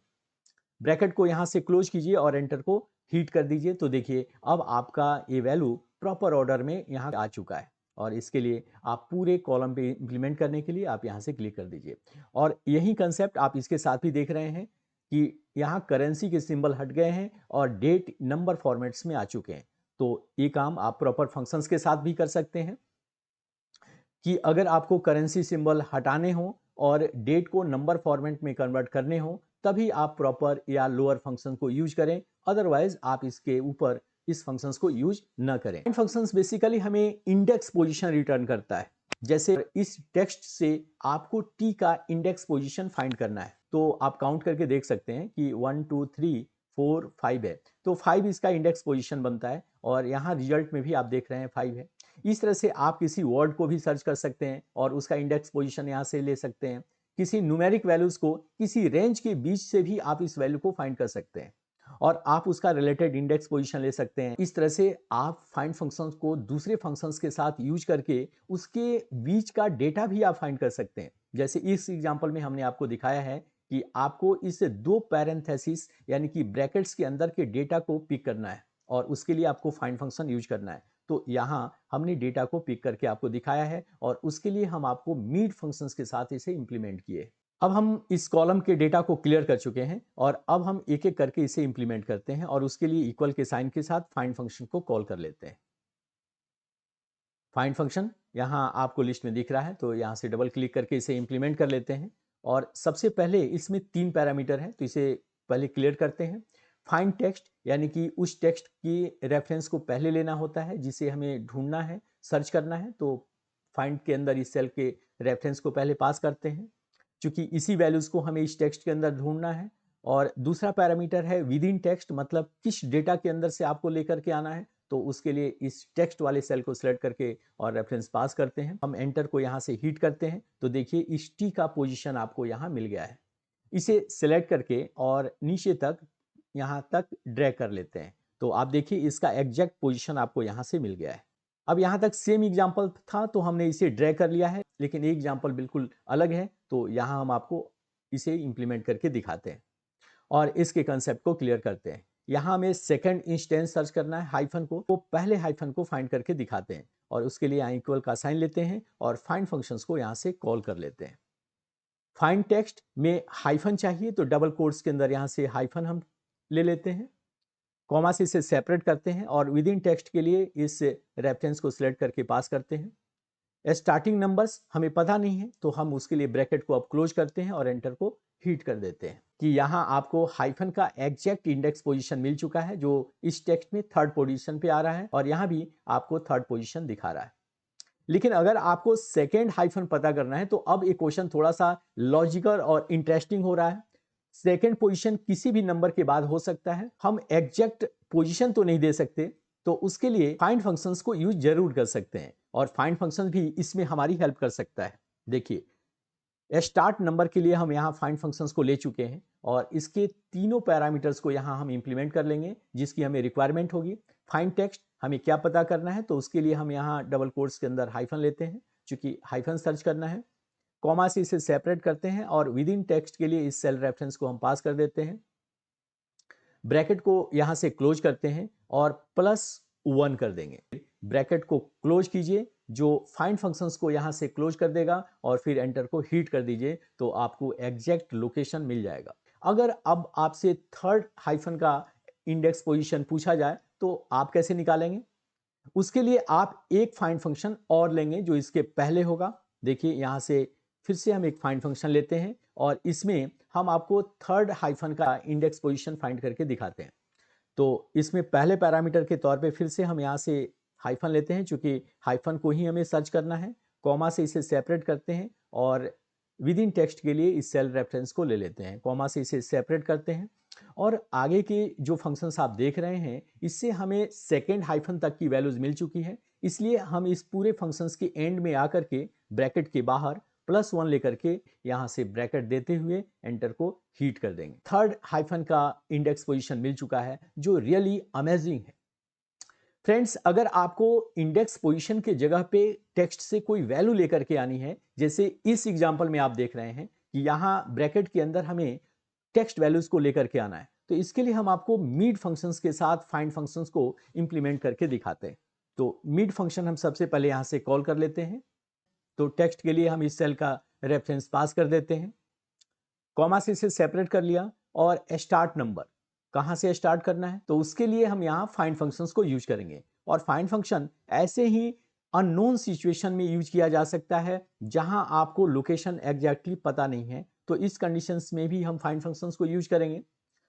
ब्रैकेट को यहाँ से क्लोज कीजिए और एंटर को हीट कर दीजिए। तो देखिए अब आपका ये वैल्यू प्रॉपर ऑर्डर में यहाँ आ चुका है, और इसके लिए आप पूरे कॉलम पे इंप्लीमेंट करने के लिए आप यहाँ से क्लिक कर दीजिए। और यही कंसेप्ट आप इसके साथ भी देख रहे हैं कि यहाँ करेंसी के सिंबल हट गए हैं और डेट नंबर फॉर्मेट्स में आ चुके हैं। तो ये काम आप प्रॉपर फंक्शंस के साथ भी कर सकते हैं कि अगर आपको करेंसी सिंबल हटाने हो और डेट को नंबर फॉर्मेट में कन्वर्ट करने हो, तभी आप प्रॉपर या लोअर फंक्शन को यूज करें, अदरवाइज आप इसके ऊपर इस फंक्शंस को यूज न करें। फंक्शंस बेसिकली हमें इंडेक्स पोजीशन रिटर्न करता है। जैसे इस टेक्स्ट से आपको टी का इंडेक्स पोजीशन फाइंड करना है, तो आप काउंट करके देख सकते हैं कि 1 2 3 4 5 है, तो 5 इसका इंडेक्स पोजीशन बनता है, और यहाँ रिजल्ट में भी आप देख रहे हैं 5 है। इस तरह से आप किसी वर्ड को भी सर्च कर सकते हैं और उसका इंडेक्स पोजीशन यहाँ से ले सकते हैं। किसी न्यूमेरिक वैल्यूज को किसी रेंज के बीच से भी आप इस वैल्यू को फाइंड कर सकते हैं और आप उसका रिलेटेड इंडेक्स पोजीशन ले सकते हैं। इस तरह से आप फाइंड फंक्शंस को दूसरे फंक्शंस के साथ यूज करके उसके बीच का डेटा भी आप फाइंड कर सकते हैं। जैसे इस एग्जांपल में हमने आपको दिखाया है कि आपको इस दो पैरेंथेसिस यानी कि ब्रैकेट्स के अंदर के डेटा को पिक करना है और उसके लिए आपको फाइंड फंक्शन यूज करना है। तो यहाँ हमने डेटा को पिक करके आपको दिखाया है और उसके लिए हम आपको मीट फंक्शंस के साथ इसे इंप्लीमेंट किए। अब हम इस कॉलम के डेटा को क्लियर कर चुके हैं और अब हम एक एक करके इसे इंप्लीमेंट करते हैं और उसके लिए इक्वल के साइन के साथ फाइंड फंक्शन को कॉल कर लेते हैं। फाइंड फंक्शन यहाँ आपको लिस्ट में दिख रहा है, तो यहाँ से डबल क्लिक करके इसे इंप्लीमेंट कर लेते हैं और सबसे पहले इसमें 3 पैरामीटर हैं, तो इसे पहले क्लियर करते हैं। फाइंड टेक्स्ट यानी कि उस टेक्स्ट की रेफरेंस को पहले लेना होता है जिसे हमें ढूंढना है, सर्च करना है, तो फाइंड के अंदर इस सेल के रेफरेंस को पहले पास करते हैं क्योंकि इसी वैल्यूज को हमें इस टेक्स्ट के अंदर ढूंढना है। और दूसरा पैरामीटर है विद इन टेक्स्ट, मतलब किस डेटा के अंदर से आपको लेकर के आना है, तो उसके लिए इस टेक्स्ट वाले सेल को सिलेक्ट करके और रेफरेंस पास करते हैं। हम एंटर को यहाँ से हिट करते हैं तो देखिए इस टी का पोजीशन आपको यहाँ मिल गया है। इसे सिलेक्ट करके और नीचे तक यहाँ तक ड्रैग कर लेते हैं तो आप देखिए इसका एग्जैक्ट पोजीशन आपको यहाँ से मिल गया है। अब यहाँ तक सेम एग्जाम्पल था तो हमने इसे ड्रैग कर लिया है, लेकिन एक एग्जाम्पल बिल्कुल अलग है तो यहाँ हम आपको इसे इंप्लीमेंट करके दिखाते हैं और इसके कंसेप्ट को क्लियर करते हैं। यहाँ हमें सेकंड इंस्टेंस सर्च करना है हाइफन को, तो पहले हाइफन को फाइंड करके दिखाते हैं और उसके लिए यहाँ इक्वल का साइन लेते हैं और फाइंड फंक्शंस को यहाँ से कॉल कर लेते हैं। फाइंड टेक्स्ट में हाइफन चाहिए तो डबल कोट्स के अंदर यहाँ से हाइफन हम ले लेते हैं, कॉमा से इसे सेपरेट करते हैं और विद इन टेक्स्ट के लिए इस रेफरेंस को सिलेक्ट करके पास करते हैं। स्टार्टिंग नंबर्स हमें पता नहीं है तो हम उसके लिए ब्रैकेट को अब क्लोज करते हैं और एंटर को हिट कर देते हैं कि यहाँ आपको हाइफन का एग्जैक्ट इंडेक्स पोजीशन मिल चुका है जो इस टेक्स्ट में थर्ड पोजीशन पे आ रहा है और यहाँ भी आपको थर्ड पोजीशन दिखा रहा है। लेकिन अगर आपको सेकेंड हाइफन पता करना है तो अब ये क्वेश्चन थोड़ा सा लॉजिकल और इंटरेस्टिंग हो रहा है। सेकेंड पोजीशन किसी भी नंबर के बाद हो सकता है, हम एग्जैक्ट पोजीशन तो नहीं दे सकते, तो उसके लिए फाइंड फंक्शंस को यूज जरूर कर सकते हैं और फाइंड फंक्शन भी इसमें हमारी हेल्प कर सकता है। देखिए स्टार्ट नंबर के लिए हम यहाँ फाइंड फंक्शंस को ले चुके हैं और इसके तीनों पैरामीटर्स को यहाँ हम इंप्लीमेंट कर लेंगे जिसकी हमें रिक्वायरमेंट होगी। फाइंड टेक्स्ट हमें क्या पता करना है तो उसके लिए हम यहाँ डबल कोट्स के अंदर हाइफन लेते हैं क्योंकि हाइफन सर्च करना है, कॉमा से इसे सेपरेट करते हैं और विद इन टेक्स्ट के लिए इस सेल रेफरेंस को हम पास कर देते हैं, ब्रैकेट को यहाँ से क्लोज करते हैं और +1 कर देंगे। ब्रैकेट को क्लोज कीजिए जो फाइंड फंक्शंस को यहाँ से क्लोज कर देगा और फिर एंटर को हिट कर दीजिए तो आपको एग्जैक्ट लोकेशन मिल जाएगा। अगर अब आपसे थर्ड हाइफन का इंडेक्स पोजीशन पूछा जाए तो आप कैसे निकालेंगे? उसके लिए आप एक फाइंड फंक्शन और लेंगे जो इसके पहले होगा। देखिए यहाँ से फिर से हम एक फाइंड फंक्शन लेते हैं और इसमें हम आपको थर्ड हाइफन का इंडेक्स पोजीशन फाइंड करके दिखाते हैं। तो इसमें पहले पैरामीटर के तौर पे फिर से हम यहाँ से हाइफन लेते हैं क्योंकि हाइफन को ही हमें सर्च करना है, कॉमा से इसे सेपरेट करते हैं और विद इन टेक्स्ट के लिए इस सेल रेफरेंस को ले लेते हैं, कॉमा से इसे सेपरेट करते हैं और आगे के जो फंक्शंस आप देख रहे हैं इससे हमें सेकेंड हाइफन तक की वैल्यूज मिल चुकी है, इसलिए हम इस पूरे फंक्शंस के एंड में आकर के ब्रैकेट के बाहर +1 लेकर के यहाँ से ब्रैकेट देते हुए एंटर को हीट कर देंगे। थर्ड हाइफन का इंडेक्स पोजीशन मिल चुका है जो रियली अमेजिंग है। फ्रेंड्स, अगर आपको इंडेक्स पोजीशन के जगह पे टेक्स्ट से कोई वैल्यू लेकर के आनी है, जैसे इस एग्जांपल में आप देख रहे हैं कि यहाँ ब्रैकेट के अंदर हमें टेक्स्ट वैल्यूज को लेकर के आना है, तो इसके लिए हम आपको मीड फंक्शंस के साथ फाइंड फंक्शंस को इंप्लीमेंट करके दिखाते हैं। तो मीड फंक्शन हम सबसे पहले यहाँ से कॉल कर लेते हैं, तो टेक्स्ट के लिए हम इस सेल का रेफरेंस पास कर देते हैं, कॉमा से इसे सेपरेट कर लिया और स्टार्ट नंबर कहाँ से स्टार्ट करना है तो उसके लिए हम यहाँ फाइंड फंक्शंस को यूज करेंगे और फाइंड फंक्शन ऐसे ही अननोन सिचुएशन में यूज किया जा सकता है जहां आपको लोकेशन एग्जैक्टली पता नहीं है, तो इस कंडीशंस में भी हम फाइंड फंक्शंस को यूज करेंगे।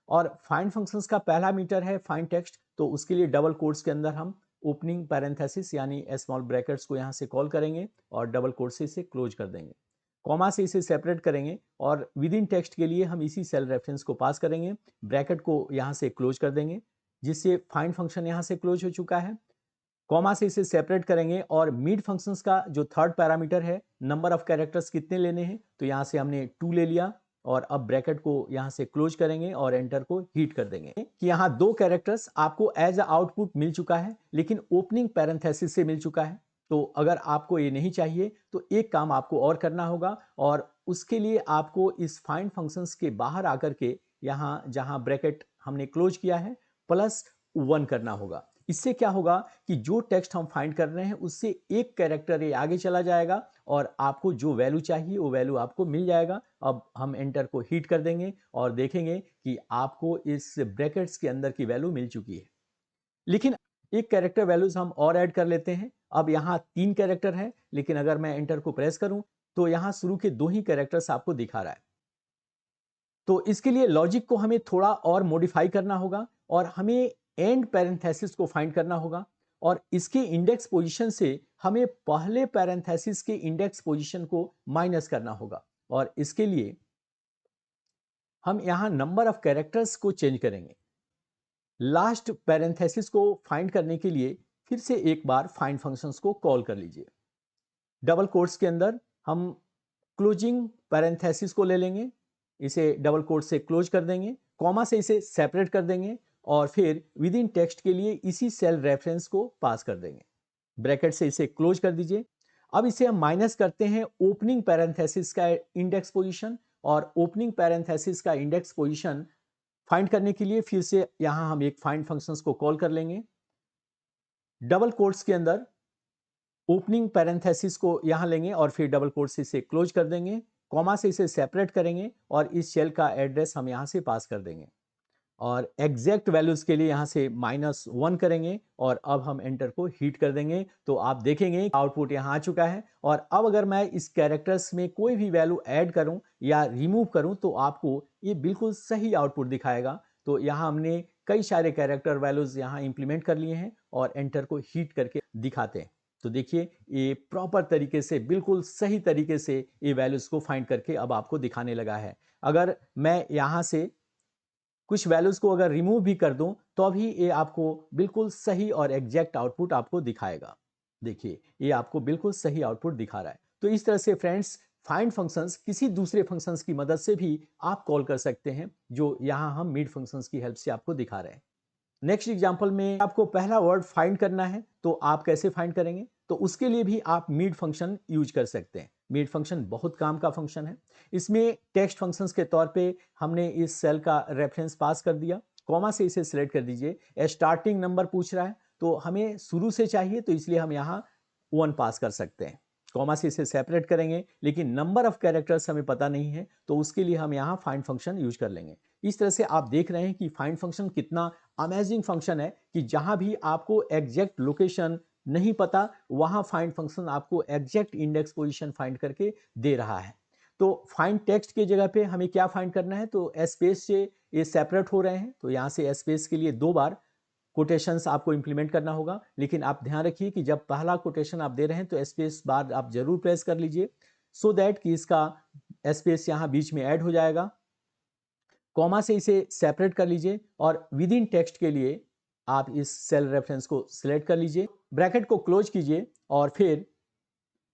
और फाइंड फंक्शंस का पहला मीटर है फाइंड टेक्स्ट, तो उसके लिए डबल कोट्स के अंदर हम ओपनिंग पैरेंथेसिस यानी स्मॉल ब्रैकेट्स को यहाँ से कॉल करेंगे और डबल कोट से इसे क्लोज कर देंगे, कॉमा से इसे सेपरेट करेंगे और विद इन टेक्स्ट के लिए हम इसी सेल रेफरेंस को पास करेंगे, ब्रैकेट को यहाँ से क्लोज कर देंगे जिससे फाइंड फंक्शन यहाँ से क्लोज हो चुका है। कॉमा से इसे सेपरेट करेंगे और मीड फंक्शंस का जो थर्ड पैरामीटर है, नंबर ऑफ कैरेक्टर्स कितने लेने हैं, तो यहाँ से हमने 2 ले लिया और अब ब्रैकेट को यहाँ से क्लोज करेंगे और एंटर को हीट कर देंगे कि यहाँ 2 कैरेक्टर्स आपको एज अ आउटपुट मिल चुका है, लेकिन ओपनिंग पैरेंथेसिस से मिल चुका है। तो अगर आपको ये नहीं चाहिए तो एक काम आपको और करना होगा और उसके लिए आपको इस फाइंड फंक्शंस के बाहर आकर के यहाँ जहाँ ब्रैकेट हमने क्लोज किया है +1 करना होगा। इससे क्या होगा कि जो टेक्स्ट हम फाइंड कर रहे हैं उससे एक कैरेक्टर ये आगे चला जाएगा और आपको जो वैल्यू चाहिए वो वैल्यू आपको मिल जाएगा। अब हम एंटर को हीट कर देंगे और देखेंगे कि आपको इस ब्रैकेट्स के अंदर की वैल्यू मिल चुकी है। लेकिन एक कैरेक्टर वैल्यूज हम और ऐड कर लेते हैं। अब यहाँ 3 कैरेक्टर है, लेकिन अगर मैं एंटर को प्रेस करूं तो यहाँ शुरू के 2 ही कैरेक्टर्स आपको दिखा रहा है। तो इसके लिए लॉजिक को हमें थोड़ा और मॉडिफाई करना होगा और हमें एंड पैरेंथेसिस को फाइंड करना होगा और इसके इंडेक्स पोजीशन से हमें पहले पैरेंथेसिस के इंडेक्स पोजीशन को माइनस करना होगा और इसके लिए हम यहाँ नंबर ऑफ कैरेक्टर्स को चेंज करेंगे। लास्ट पैरेंथेसिस को फाइंड करने के लिए फिर से एक बार फाइंड फंक्शंस को कॉल कर लीजिए। डबल कोट्स के अंदर हम क्लोजिंग पैरेंथेसिस को ले लेंगे, इसे डबल कोट से क्लोज कर देंगे, कॉमा से इसे सेपरेट कर देंगे और फिर विद इन टेक्स्ट के लिए इसी सेल रेफरेंस को पास कर देंगे। ब्रैकेट से इसे क्लोज कर दीजिए। अब इसे हम माइनस करते हैं ओपनिंग पैरेंथेसिस का इंडेक्स पोजीशन और ओपनिंग पैरेंथेसिस का इंडेक्स पोजीशन फाइंड करने के लिए फिर से यहां हम एक फाइंड फंक्शंस को कॉल कर लेंगे। डबल कोट्स के अंदर ओपनिंग पैरेंथेसिस को यहां लेंगे और फिर डबल कोट से इसे क्लोज कर देंगे, कॉमा से इसे सेपरेट करेंगे और इस सेल का एड्रेस हम यहां से पास कर देंगे और एग्जैक्ट वैल्यूज के लिए यहां से -1 करेंगे और अब हम एंटर को हीट कर देंगे। तो आप देखेंगे आउटपुट यहां आ चुका है और अब अगर मैं इस कैरेक्टर्स में कोई भी वैल्यू ऐड करूं या रिमूव करूं तो आपको ये बिल्कुल सही आउटपुट दिखाएगा। तो यहां हमने कई सारे कैरेक्टर वैल्यूज यहां इंप्लीमेंट कर लिए हैं और एंटर को हीट करके दिखाते हैं। तो देखिए ये प्रॉपर तरीके से बिल्कुल सही तरीके से ये वैल्यूज को फाइंड करके अब आपको दिखाने लगा है। अगर मैं यहां से कुछ वैल्यूज को अगर रिमूव भी कर दूं तो अभी ये आपको बिल्कुल सही और एग्जैक्ट आउटपुट आपको दिखाएगा। देखिए ये आपको बिल्कुल सही आउटपुट दिखा रहा है। तो इस तरह से फ्रेंड्स फाइंड फंक्शंस किसी दूसरे फंक्शंस की मदद से भी आप कॉल कर सकते हैं, जो यहां हम मीड फंक्शंस की हेल्प से आपको दिखा रहे हैं। नेक्स्ट एग्जांपल में आपको पहला वर्ड फाइंड करना है, तो आप कैसे फाइंड करेंगे? तो उसके लिए भी आप मीड फंक्शन यूज कर सकते हैं। मीड फंक्शन बहुत काम का फंक्शन है। इसमें टेक्स्ट फंक्शंस के तौर पे हमने इस सेल का रेफरेंस पास कर दिया, कॉमा से इसे सिलेक्ट कर दीजिए। स्टार्टिंग नंबर पूछ रहा है तो हमें शुरू से चाहिए, तो इसलिए हम यहाँ 1 पास कर सकते हैं। कॉमा से इसे सेपरेट करेंगे, लेकिन नंबर ऑफ कैरेक्टर्स हमें पता नहीं है, तो उसके लिए हम यहाँ फाइंड फंक्शन यूज कर लेंगे। इस तरह से आप देख रहे हैं कि फाइंड फंक्शन कितना अमेजिंग फंक्शन है कि जहां भी आपको एग्जैक्ट लोकेशन नहीं पता वहां फाइंड फंक्शन आपको एग्जैक्ट इंडेक्स पोजीशन फाइंड करके दे रहा है। तो फाइंड टेक्स्ट की जगह पे हमें क्या फाइंड करना है? तो स्पेस से ये सेपरेट हो रहे हैं, तो यहाँ से स्पेस के लिए 2 बार कोटेशंस आपको इंप्लीमेंट करना होगा। लेकिन आप ध्यान रखिए कि जब पहला कोटेशन आप दे रहे हैं तो स्पेस बार आप जरूर प्रेस कर लीजिए, सो दैट कि इसका स्पेस यहाँ बीच में ऐड हो जाएगा। कॉमा से इसे सेपरेट कर लीजिए और विद इन टेक्स्ट के लिए आप इस सेल रेफरेंस को सिलेक्ट कर लीजिए, ब्रैकेट को क्लोज कीजिए और फिर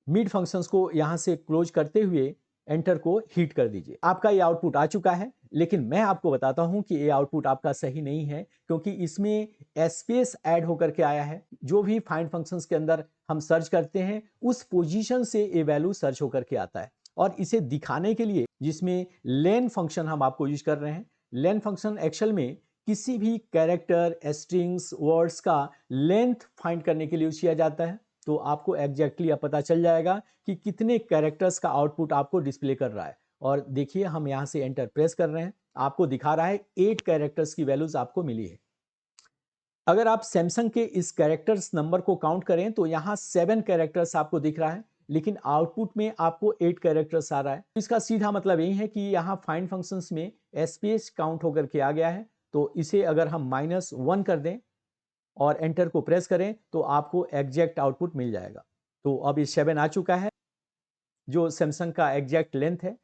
मिड फंक्शंस को यहां से क्लोज करते हुए एंटर को हीट कर दीजिए। आपका ये आउटपुट आ चुका है, लेकिन मैं आपको बताता हूं कि ये आउटपुट आपका सही नहीं है, क्योंकि इसमें स्पेस ऐड होकर के आया है। जो भी फाइंड फंक्शंस के अंदर हम सर्च करते हैं उस पोजीशन से ये वैल्यू सर्च होकर के आता है और इसे दिखाने के लिए जिसमें लेन फंक्शन हम आपको यूज कर रहे हैं, लेन फंक्शन एक्चुअल में किसी भी कैरेक्टर, स्ट्रिंग्स, वर्ड्स का लेंथ फाइंड करने के लिए यूज किया जाता है। तो आपको एग्जैक्टली अब पता चल जाएगा कि कितने कैरेक्टर्स का आउटपुट आपको डिस्प्ले कर रहा है। और देखिए हम यहां से एंटर प्रेस कर रहे हैं, आपको दिखा रहा है 8 कैरेक्टर्स की वैल्यूज आपको मिली है। अगर आप सैमसंग के इस कैरेक्टर्स नंबर को काउंट करें तो यहाँ 7 कैरेक्टर्स आपको दिख रहा है, लेकिन आउटपुट में आपको 8 कैरेक्टर्स आ रहा है। इसका सीधा मतलब यही है कि यहाँ फाइंड फंक्शंस में स्पेस काउंट होकर के आ गया है। तो इसे अगर हम -1 कर दें और एंटर को प्रेस करें तो आपको एग्जैक्ट आउटपुट मिल जाएगा। तो अब ये 7 आ चुका है जो सैमसंग का एग्जैक्ट लेंथ है।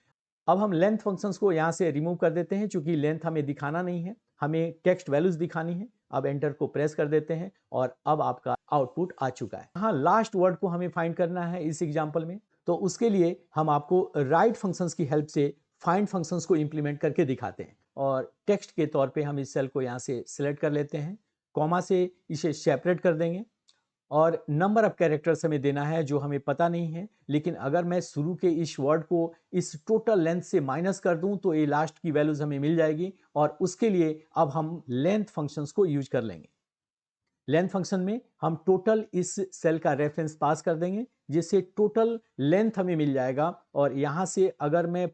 अब हम लेंथ फंक्शंस को यहाँ से रिमूव कर देते हैं, चूंकि लेंथ हमें दिखाना नहीं है, हमें टेक्स्ट वैल्यूज दिखानी है। अब एंटर को प्रेस कर देते हैं और अब आपका आउटपुट आ चुका है। यहाँ लास्ट वर्ड को हमें फाइंड करना है इस एग्जाम्पल में, तो उसके लिए हम आपको राइट फंक्शंस की हेल्प से फाइंड फंक्शंस को इंप्लीमेंट करके दिखाते हैं। और टेक्स्ट के तौर पे हम इस सेल को यहाँ से सिलेक्ट कर लेते हैं, कॉमा से इसे सेपरेट कर देंगे और नंबर ऑफ कैरेक्टर्स हमें देना है जो हमें पता नहीं है। लेकिन अगर मैं शुरू के इस वर्ड को इस टोटल लेंथ से माइनस कर दूं तो ये लास्ट की वैल्यूज हमें मिल जाएगी, और उसके लिए अब हम लेंथ फंक्शंस को यूज कर लेंगे। लेंथ फंक्शन में हम टोटल इस सेल का रेफरेंस पास कर देंगे, जिससे टोटल लेंथ हमें मिल जाएगा। और यहां से अगर मैं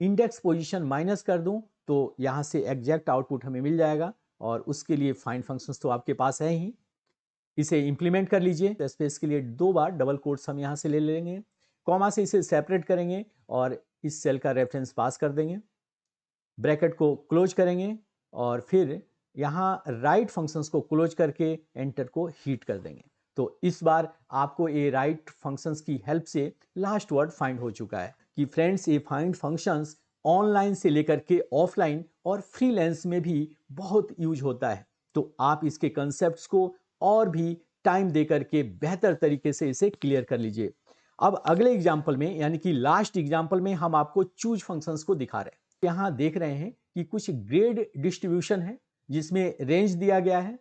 इंडेक्स पोजीशन माइनस कर दूं तो यहां से एग्जैक्ट आउटपुट हमें मिल जाएगा। और उसके लिए फाइंड फंक्शंस तो आपके पास है ही, इसे इंप्लीमेंट कर लीजिए। स्पेस के लिए 2 बार डबल कोट्स हम यहां से ले लेंगे, कॉमा से इसे सेपरेट करेंगे और इस सेल का रेफरेंस पास कर देंगे, ब्रैकेट को क्लोज करेंगे और फिर यहाँ राइट फंक्शंस को क्लोज करके एंटर को हिट कर देंगे। तो इस बार आपको ये राइट फंक्शंस की हेल्प से लास्ट वर्ड फाइंड हो चुका है। कि फ्रेंड्स, ये फाइंड फंक्शंस ऑनलाइन से लेकर के ऑफलाइन और फ्रीलांस में भी बहुत यूज होता है। तो आप इसके कंसेप्ट्स को और भी टाइम देकर के बेहतर तरीके से इसे क्लियर कर लीजिए। अब अगले एग्जाम्पल में, यानी कि लास्ट एग्जाम्पल में, हम आपको चूज फंक्शंस को दिखा रहे हैं। यहाँ देख रहे हैं कि कुछ ग्रेड डिस्ट्रीब्यूशन है जिसमें रेंज दिया गया है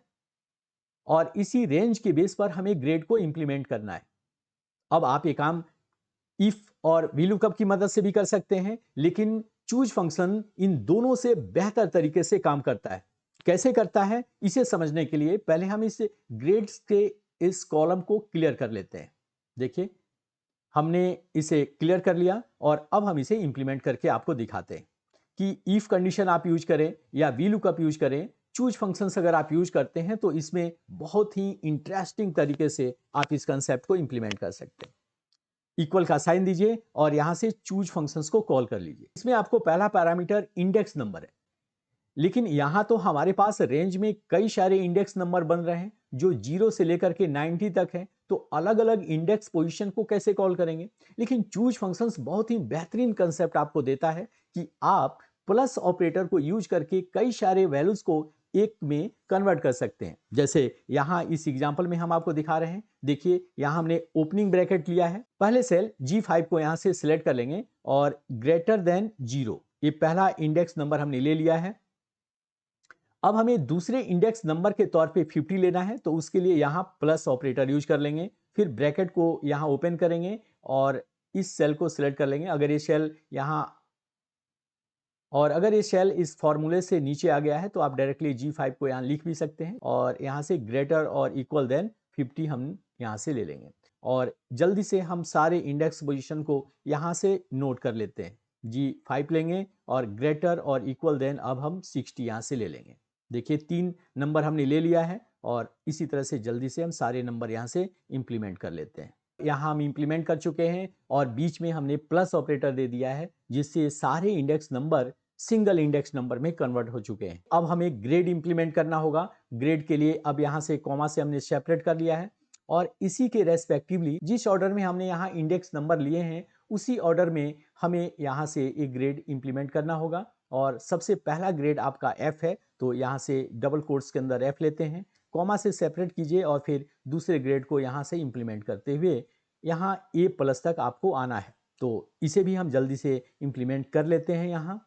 और इसी रेंज के बेस पर हमें ग्रेड को इंप्लीमेंट करना है। अब आप ये काम इफ और वीलुकअप की मदद से भी कर सकते हैं, लेकिन चूज फंक्शन इन दोनों से बेहतर तरीके से काम करता है। कैसे करता है इसे समझने के लिए पहले हम इस ग्रेड्स के इस कॉलम को क्लियर कर लेते हैं। देखिए, हमने इसे क्लियर कर लिया और अब हम इसे इंप्लीमेंट करके आपको दिखाते हैं कि इफ कंडीशन आप यूज करें या वीलुकअप यूज करें, चूज फंक्शंस अगर आप यूज करते हैं तो इसमें बहुत ही इंटरेस्टिंग तरीके से आप इस कंसेप्ट को इंप्लीमेंट कर सकते हैं। इक्वल का साइन दीजिए और यहां से चूज फंक्शंस को कॉल कर लीजिए। इसमें आपको पहला पैरामीटर इंडेक्स नंबर है, लेकिन यहां तो हमारे पास रेंज में कई सारे इंडेक्स नंबर बन रहे हैं जो 0 से लेकर के 90 तक है। तो अलग अलग इंडेक्स पोजीशन को कैसे कॉल करेंगे? लेकिन चूज फंक्शंस बहुत ही बेहतरीन कंसेप्ट आपको देता है कि आप प्लस ऑपरेटर को यूज करके कई सारे वैल्यूज को एक में कन्वर्ट कर सकते हैं। जैसे यहां इस एग्जांपल में हम आपको दिखा रहे हैं। देखिए, यहां हमने ओपनिंग ब्रैकेट लिया है, पहले सेल G5 को यहां से सिलेक्ट कर लेंगे और ग्रेटर देन 0, ये पहला इंडेक्स नंबर हमने ले लिया है। अब हमें दूसरे इंडेक्स नंबर के तौर पे 50 लेना है, तो उसके लिए यहां प्लस ऑपरेटर यूज कर लेंगे, फिर ब्रैकेट को यहां ओपन करेंगे और इस सेल को सिलेक्ट कर लेंगे। अगर ये सेल इस फॉर्मूले से नीचे आ गया है तो आप डायरेक्टली G5 को यहां लिख भी सकते हैं और यहां से ग्रेटर और इक्वल देन 50 हम यहां से ले लेंगे। और जल्दी से हम सारे इंडेक्स पोजीशन को यहां से नोट कर लेते हैं। G5 लेंगे और ग्रेटर और इक्वल देन अब हम 60 यहां से ले लेंगे। देखिए, 3 नंबर हमने ले लिया है और इसी तरह से जल्दी से हम सारे नंबर यहां से इंप्लीमेंट कर लेते हैं। यहां हम इंप्लीमेंट कर चुके हैं और बीच में हमने प्लस ऑपरेटर दे दिया है, जिससे सारे index number single index number में कन्वर्ट हो चुके हैं। अब हमें ग्रेड इंप्लीमेंट करना होगा। ग्रेड के लिए अब यहां से कॉमा से हमने सेपरेट कर लिया है और इसी के रेस्पेक्टिवली जिस ऑर्डर में हमने यहाँ इंडेक्स नंबर लिए हैं उसी ऑर्डर में हमें यहाँ से एक ग्रेड इंप्लीमेंट करना होगा। और सबसे पहला ग्रेड आपका F है, तो यहाँ से डबल कोट्स के अंदर F लेते हैं, कॉमा से सेपरेट कीजिए और फिर दूसरे ग्रेड को यहाँ से इंप्लीमेंट करते हुए यहाँ A प्लस तक आपको आना है। तो इसे भी हम जल्दी से इंप्लीमेंट कर लेते हैं यहाँ,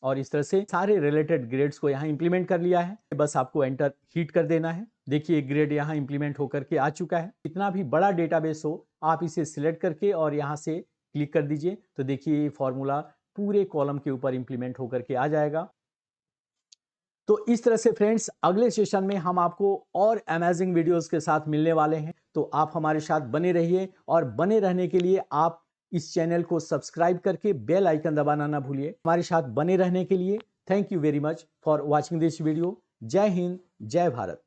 और इस तरह से सारे रिलेटेड ग्रेड्स को यहाँ इंप्लीमेंट कर लिया है। बस आपको एंटर हिट कर देना है। देखिए, ग्रेड यहाँ इंप्लीमेंट होकर के आ चुका है। इतना भी बड़ा डेटाबेस हो, आप इसे सिलेक्ट करके और यहाँ से क्लिक कर दीजिए तो देखिए ये फॉर्मूला पूरे कॉलम के ऊपर इंप्लीमेंट होकर के आ जाएगा। तो इस तरह से फ्रेंड्स, अगले सेशन में हम आपको और अमेजिंग वीडियोस के साथ मिलने वाले हैं। तो आप हमारे साथ बने रहिए और बने रहने के लिए आप इस चैनल को सब्सक्राइब करके बेल आइकन दबाना ना भूलिए। हमारे साथ बने रहने के लिए thank you very much for watching this video. जय हिंद, जय भारत।